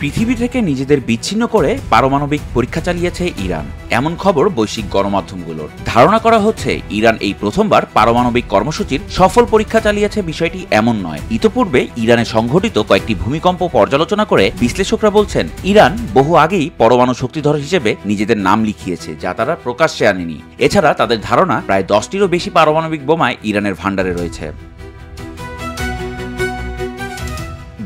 পৃথিবী থেকে নিজেদের বিচ্ছিন্ন করে পারমাণবিক পরীক্ষা চালিয়েছে ইরান, এমন খবর বৈশ্বিক গণমাধ্যমগুলোর। ধারণা করা হচ্ছে ইরান এই প্রথমবার পারমাণবিক কর্মসূচির সফল পরীক্ষা চালিয়েছে। বিষয়টি এমন নয়, ইতোপূর্বে ইরানে সংঘটিত কয়েকটি ভূমিকম্প পর্যালোচনা করে বিশ্লেষকরা বলছেন ইরান বহু আগেই পরমাণু শক্তিধর হিসেবে নিজেদের নাম লিখিয়েছে, যা তারা প্রকাশ্যে আনেনি। এছাড়া তাদের ধারণা প্রায় 10টিরও বেশি পারমাণবিক বোমায় ইরানের ভান্ডারে রয়েছে।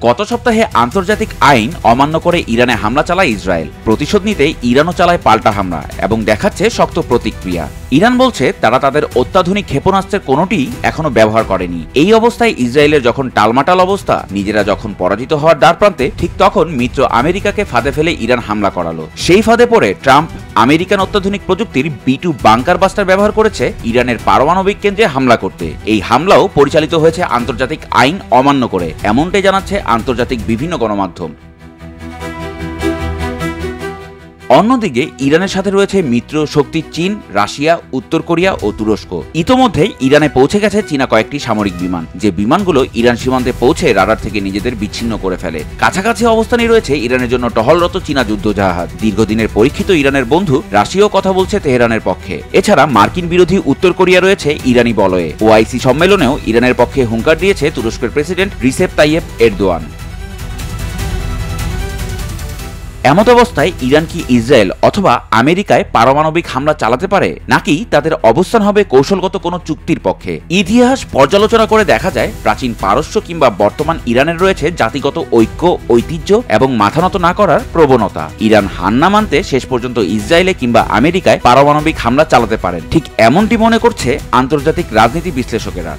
গত সপ্তাহে আন্তর্জাতিক আইন অমান্য করে ইরানে হামলা চালায় ইসরায়েল। প্রতিশোধ নিতে ইরানও চালায় পাল্টা হামলা এবং দেখাচ্ছে শক্ত প্রতিক্রিয়া। ইরান বলছে তারা তাদের অত্যাধুনিক ক্ষেপণাস্ত্রের কোনোটি এখনো ব্যবহার করেনি। এই অবস্থায় ইসরায়েলের যখন টালমাটাল অবস্থা, নিজেরা যখন পরাজিত হওয়ার দ্বারপ্রান্তে, ঠিক তখন মিত্র আমেরিকাকে ফাঁদে ফেলে ইরান হামলা করালো। সেই ফাঁদে পড়ে ট্রাম্প আমেরিকান অত্যাধুনিক প্রযুক্তির B2 বাংকার বাস্টার ব্যবহার করেছে ইরানের পারমাণবিক কেন্দ্রে হামলা করতে। এই হামলাও পরিচালিত হয়েছে আন্তর্জাতিক আইন অমান্য করে, এমনটাই জানাচ্ছে আন্তর্জাতিক বিভিন্ন গণমাধ্যম। অন্যদিকে ইরানের সাথে রয়েছে মিত্র শক্তি চীন, রাশিয়া, উত্তর কোরিয়া ও তুরস্ক। ইতোমধ্যেই ইরানে পৌঁছে গেছে চীনা কয়েকটি সামরিক বিমান, যে বিমানগুলো ইরান সীমান্তে পৌঁছে রাডার থেকে নিজেদের বিচ্ছিন্ন করে ফেলে। কাছাকাছি অবস্থানে রয়েছে ইরানের জন্য টহলরত চীনা যুদ্ধজাহাজ। দীর্ঘদিনের পরীক্ষিত ইরানের বন্ধু রাশিয়াও কথা বলছে তেহরানের পক্ষে। এছাড়া মার্কিন বিরোধী উত্তর কোরিয়া রয়েছে ইরানি বলয়ে। OIC সম্মেলনেও ইরানের পক্ষে হুঙ্কার দিয়েছে তুরস্কের প্রেসিডেন্ট রিসেপ তাইয়েপ এরদোয়ান। এমত অবস্থায় ইরান কি ইসরায়েল অথবা আমেরিকায় পারমাণবিক হামলা চালাতে পারে, নাকি তাদের অবস্থান হবে কৌশলগত কোনো চুক্তির পক্ষে? ইতিহাস পর্যালোচনা করে দেখা যায় প্রাচীন পারস্য কিংবা বর্তমান ইরানের রয়েছে জাতিগত ঐক্য, ঐতিহ্য এবং মাথানত না করার প্রবণতা। ইরান হার না মানতে শেষ পর্যন্ত ইসরায়েলে কিংবা আমেরিকায় পারমাণবিক হামলা চালাতে পারেন, ঠিক এমনটি মনে করছে আন্তর্জাতিক রাজনীতি বিশ্লেষকেরা।